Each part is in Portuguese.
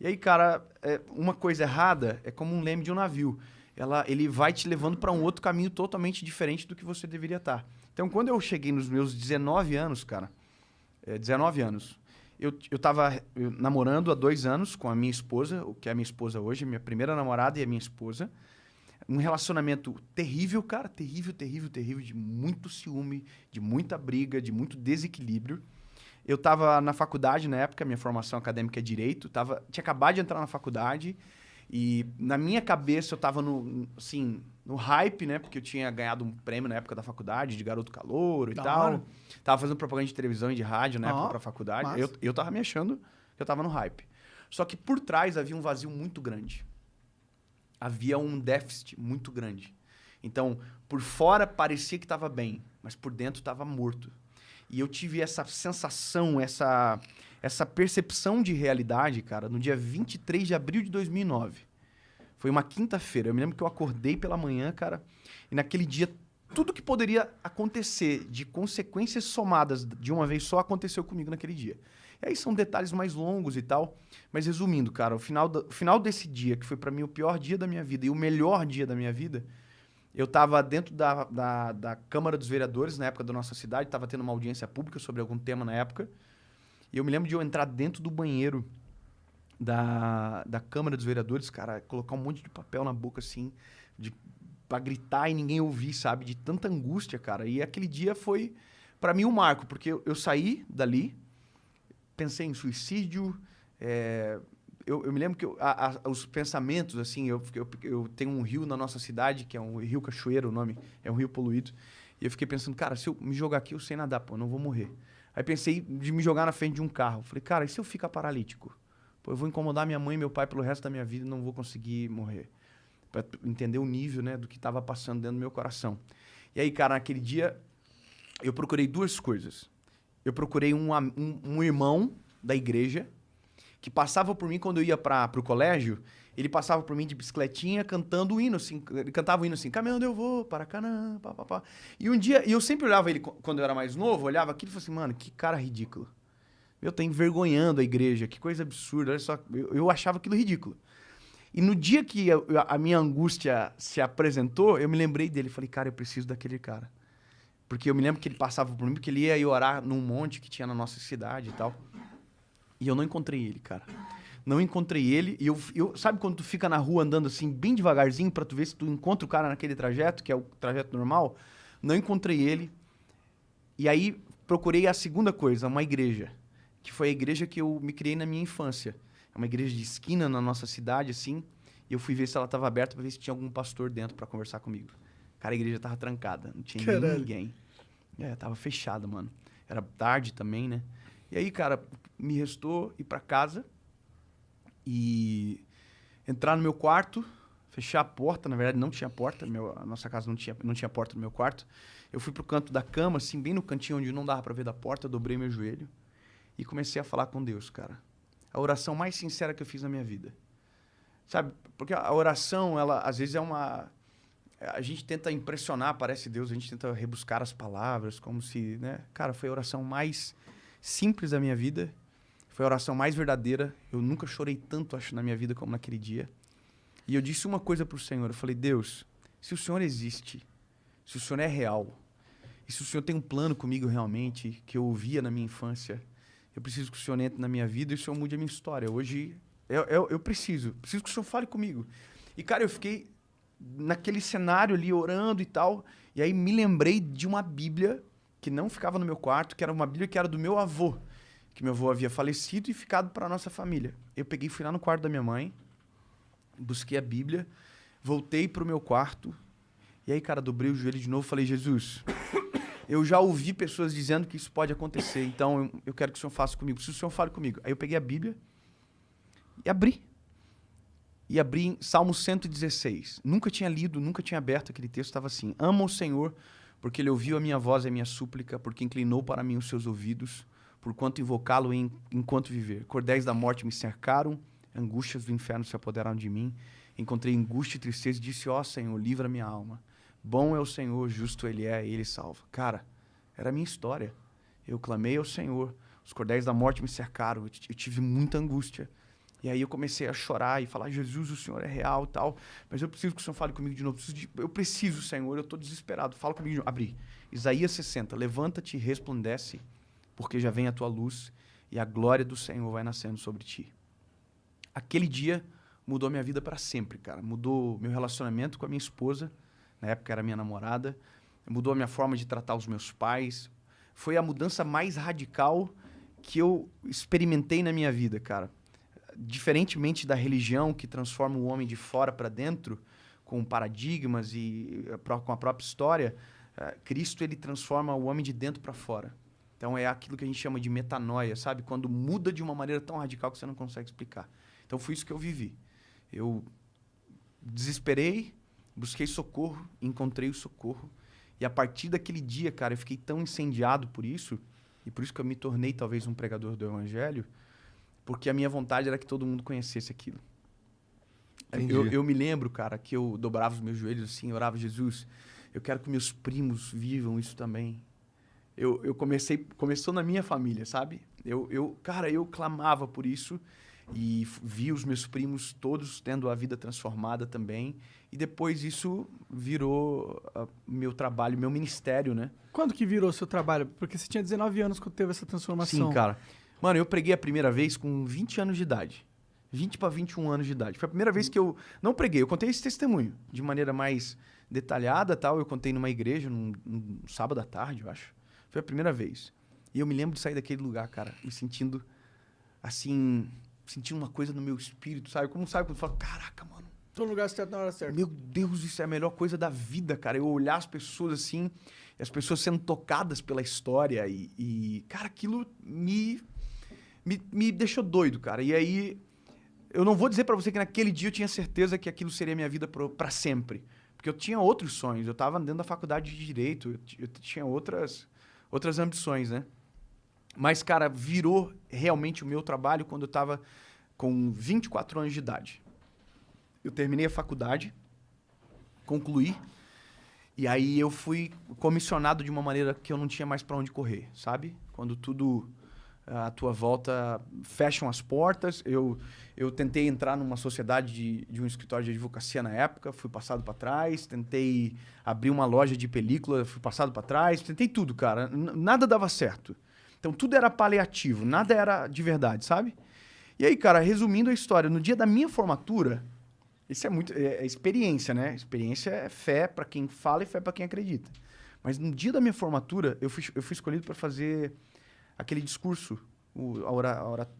E aí, cara, uma coisa errada é como um leme de um navio. Ele vai te levando para um outro caminho totalmente diferente do que você deveria estar. Então, quando eu cheguei nos meus 19 anos, cara, 19 anos, eu tava namorando há 2 anos com a minha esposa, o que é a minha esposa hoje, minha primeira namorada e a minha esposa. Um relacionamento terrível, cara, terrível, terrível, terrível, de muito ciúme, de muita briga, de muito desequilíbrio. Eu tava na faculdade na época, minha formação acadêmica é Direito, tinha acabado de entrar na faculdade e na minha cabeça eu tava no hype, né? Porque eu tinha ganhado um prêmio na época da faculdade, de garoto calouro e tal. Tava fazendo propaganda de televisão e de rádio na época pra faculdade. Eu tava me achando que eu tava no hype. Só que por trás havia um vazio muito grande. Havia um déficit muito grande. Então, por fora parecia que estava bem, mas por dentro estava morto. E eu tive essa sensação, essa percepção de realidade, cara, no dia 23 de abril de 2009. Foi uma quinta-feira. Eu me lembro que eu acordei pela manhã, cara, e naquele dia tudo que poderia acontecer de consequências somadas de uma vez só aconteceu comigo naquele dia. E aí são detalhes mais longos e tal. Mas resumindo, cara, o final desse dia, que foi pra mim o pior dia da minha vida e o melhor dia da minha vida, eu tava dentro da Câmara dos Vereadores, na época da nossa cidade, tava tendo uma audiência pública sobre algum tema na época. E eu me lembro de eu entrar dentro do banheiro da Câmara dos Vereadores, cara, colocar um monte de papel na boca, assim, pra gritar e ninguém ouvir, sabe? De tanta angústia, cara. E aquele dia foi, pra mim, um marco, porque eu saí dali, pensei em suicídio. Eu me lembro que os pensamentos, assim, eu tenho um rio na nossa cidade, que é um rio Cachoeira, o nome, é um rio poluído. E eu fiquei pensando, cara, se eu me jogar aqui, eu sei nadar, pô, eu não vou morrer. Aí pensei de me jogar na frente de um carro. Falei, cara, e se eu ficar paralítico? Pô, eu vou incomodar minha mãe e meu pai pelo resto da minha vida e não vou conseguir morrer. Pra entender o nível, né, do que estava passando dentro do meu coração. E aí, cara, naquele dia, eu procurei 2 coisas. Eu procurei um irmão da igreja que passava por mim quando eu ia pro colégio. Ele passava por mim de bicicletinha cantando o hino, assim. Ele cantava o hino assim, caminhando eu vou para Canaã, pá. E um dia, eu sempre olhava ele quando eu era mais novo, olhava aquilo e falava assim, mano, que cara ridículo. Eu tô envergonhando a igreja, que coisa absurda. Olha só, eu achava aquilo ridículo. E no dia que a minha angústia se apresentou, eu me lembrei dele. Falei, cara, eu preciso daquele cara. Porque eu me lembro que ele passava por mim, porque ele ia ir orar num monte que tinha na nossa cidade e tal. E eu não encontrei ele, cara. Não encontrei ele. E sabe quando tu fica na rua andando assim, bem devagarzinho, pra tu ver se tu encontra o cara naquele trajeto, que é o trajeto normal? Não encontrei ele. E aí procurei a segunda coisa, uma igreja. Que foi a igreja que eu me criei na minha infância. É uma igreja de esquina na nossa cidade, assim. E eu fui ver se ela estava aberta para ver se tinha algum pastor dentro para conversar comigo. Cara, a igreja tava trancada. Não tinha ninguém. Tava fechada, mano. Era tarde também, né? E aí, cara, me restou ir para casa e entrar no meu quarto, fechar a porta. Na verdade, não tinha porta. A nossa casa não tinha porta no meu quarto. Eu fui pro canto da cama, assim, bem no cantinho onde não dava para ver da porta. Eu dobrei meu joelho e comecei a falar com Deus, cara. A oração mais sincera que eu fiz na minha vida. Sabe? Porque a oração, ela às vezes é uma... A gente tenta impressionar, parece Deus, a gente tenta rebuscar as palavras, como se, né? Cara, foi a oração mais simples da minha vida. Foi a oração mais verdadeira. Eu nunca chorei tanto, acho, na minha vida como naquele dia. E eu disse uma coisa pro Senhor. Eu falei, Deus, se o Senhor existe, se o Senhor é real, e se o Senhor tem um plano comigo realmente, que eu ouvia na minha infância, eu preciso que o Senhor entre na minha vida e o Senhor mude a minha história. Hoje, eu preciso que o Senhor fale comigo. E, cara, eu fiquei naquele cenário ali, orando e tal, e aí me lembrei de uma Bíblia que não ficava no meu quarto, que era uma Bíblia que era do meu avô, que meu avô havia falecido e ficado para a nossa família. Eu peguei, fui lá no quarto da minha mãe, busquei a Bíblia, voltei pro meu quarto, e aí, cara, dobrei o joelho de novo e falei, Jesus... Eu já ouvi pessoas dizendo que isso pode acontecer, então eu quero que o Senhor faça comigo. Se o Senhor fale comigo. Aí eu peguei a Bíblia e abri. E abri em Salmo 116. Nunca tinha lido, nunca tinha aberto aquele texto, estava assim. Ama o Senhor, porque Ele ouviu a minha voz e a minha súplica, porque inclinou para mim os seus ouvidos, por quanto invocá-lo enquanto viver. Cordéis da morte me cercaram, angústias do inferno se apoderaram de mim. Encontrei angústia e tristeza e disse, ó Senhor, livra minha alma. Bom é o Senhor, justo Ele é, Ele salva. Cara, era a minha história. Eu clamei ao Senhor, os cordéis da morte me cercaram, eu tive muita angústia. E aí eu comecei a chorar e falar, Jesus, o Senhor é real e tal, mas eu preciso que o Senhor fale comigo de novo. Eu preciso, Senhor, eu estou desesperado. Fala comigo de novo. Abri. Isaías 60. Levanta-te e resplandece, porque já vem a tua luz e a glória do Senhor vai nascendo sobre ti. Aquele dia mudou minha vida para sempre, cara. Mudou meu relacionamento com a minha esposa, na época era minha namorada, mudou a minha forma de tratar os meus pais. Foi a mudança mais radical que eu experimentei na minha vida, cara. Diferentemente da religião que transforma o homem de fora para dentro, com paradigmas e com a própria história, Cristo ele transforma o homem de dentro para fora. Então é aquilo que a gente chama de metanoia, sabe? Quando muda de uma maneira tão radical que você não consegue explicar. Então foi isso que eu vivi. Eu desesperei, busquei socorro, encontrei o socorro. E a partir daquele dia, cara, eu fiquei tão incendiado por isso, e por isso que eu me tornei talvez um pregador do evangelho, porque a minha vontade era que todo mundo conhecesse aquilo. Eu me lembro, cara, que eu dobrava os meus joelhos assim, orava, Jesus, eu quero que meus primos vivam isso também. Começou na minha família, sabe? Cara, eu clamava por isso e vi os meus primos todos tendo a vida transformada também. E depois isso virou meu trabalho, meu ministério, né? Quando que virou seu trabalho? Porque você tinha 19 anos quando teve essa transformação. Sim, cara. Mano, eu preguei a primeira vez com 20 anos de idade. 20 para 21 anos de idade. Foi a primeira vez que eu não preguei. Eu contei esse testemunho de maneira mais detalhada, tal. Eu contei numa igreja, num sábado à tarde, eu acho. Foi a primeira vez. E eu me lembro de sair daquele lugar, cara, me sentindo, assim, sentindo uma coisa no meu espírito, sabe? Como sabe quando fala, caraca, mano. Tô no lugar certo na hora certa. Meu Deus, isso é a melhor coisa da vida, cara. Eu olhar as pessoas assim, as pessoas sendo tocadas pela história e cara, aquilo me deixou doido, cara. E aí, eu não vou dizer pra você que naquele dia eu tinha certeza que aquilo seria minha vida pra sempre. Porque eu tinha outros sonhos. Eu tava dentro da faculdade de Direito, eu tinha outras ambições, né? Mas, cara, virou realmente o meu trabalho quando eu tava com 24 anos de idade. Eu terminei a faculdade, concluí, e aí eu fui comissionado de uma maneira que eu não tinha mais para onde correr, sabe? Quando tudo à tua volta fecham as portas. Eu tentei entrar numa sociedade de um escritório de advocacia na época, fui passado para trás. Tentei abrir uma loja de película, fui passado para trás. Tentei tudo, cara. Nada dava certo. Então tudo era paliativo, nada era de verdade, sabe? E aí, cara, resumindo a história, no dia da minha formatura, isso é experiência, né? Experiência é fé para quem fala e fé para quem acredita. Mas no dia da minha formatura, eu fui escolhido para fazer aquele discurso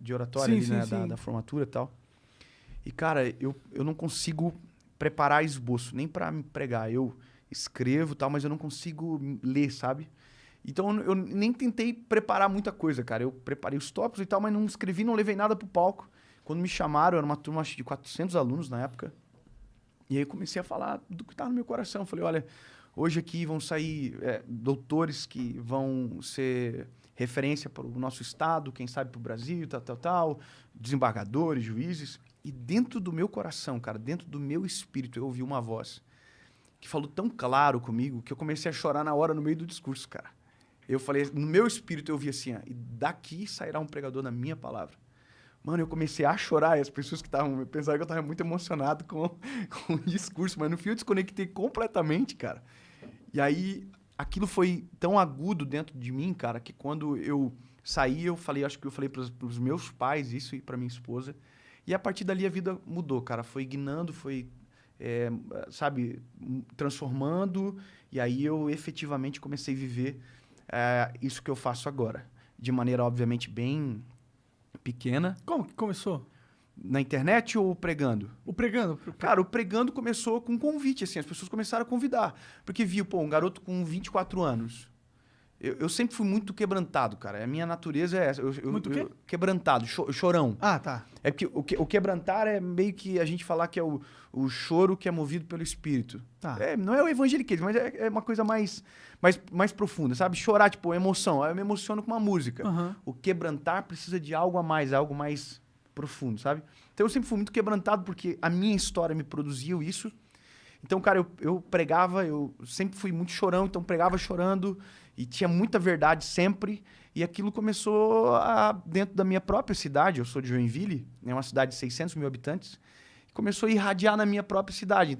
de oratória ali, né? Da formatura e tal. E, cara, eu não consigo preparar esboço, nem para me pregar. Eu escrevo e tal, mas eu não consigo ler, sabe? Então, eu nem tentei preparar muita coisa, cara. Eu preparei os tópicos e tal, mas não escrevi, não levei nada pro palco. Quando me chamaram, era uma turma acho, de 400 alunos na época. E aí eu comecei a falar do que estava no meu coração. Falei, olha, hoje aqui vão sair doutores que vão ser referência para o nosso estado, quem sabe para o Brasil, tal, desembargadores, juízes. E dentro do meu coração, cara, dentro do meu espírito, eu ouvi uma voz que falou tão claro comigo que eu comecei a chorar na hora, no meio do discurso, cara. Eu falei, no meu espírito eu ouvi assim, e daqui sairá um pregador na minha palavra. Mano, eu comecei a chorar e as pessoas que estavam pensaram que eu estava muito emocionado com o discurso, mas no fim eu desconectei completamente, cara. E aí, aquilo foi tão agudo dentro de mim, cara, que quando eu saí, acho que eu falei para os meus pais isso e para minha esposa. E a partir dali a vida mudou, cara. Foi guinando, foi, sabe, transformando. E aí eu efetivamente comecei a viver isso que eu faço agora. De maneira, obviamente, bem pequena. Como que começou? Na internet ou pregando? O pregando? Cara, o pregando começou com um convite, assim. As pessoas começaram a convidar. Porque viu, pô, um garoto com 24 anos. Eu sempre fui muito quebrantado, cara. A minha natureza é essa. Muito o quê? Quebrantado, chorão. Ah, tá. É porque o quebrantar é meio que a gente falar que é o choro que é movido pelo Espírito. Tá. Não é o evangeliquismo, mas é uma coisa mais profunda, sabe? Chorar, tipo, emoção. Eu me emociono com uma música. Uhum. O quebrantar precisa de algo a mais, algo mais profundo, sabe? Então eu sempre fui muito quebrantado porque a minha história me produziu isso. Então, cara, eu pregava, eu sempre fui muito chorão, então pregava chorando e tinha muita verdade sempre. E aquilo começou dentro da minha própria cidade, eu sou de Joinville, é uma cidade de 600 mil habitantes, começou a irradiar na minha própria cidade.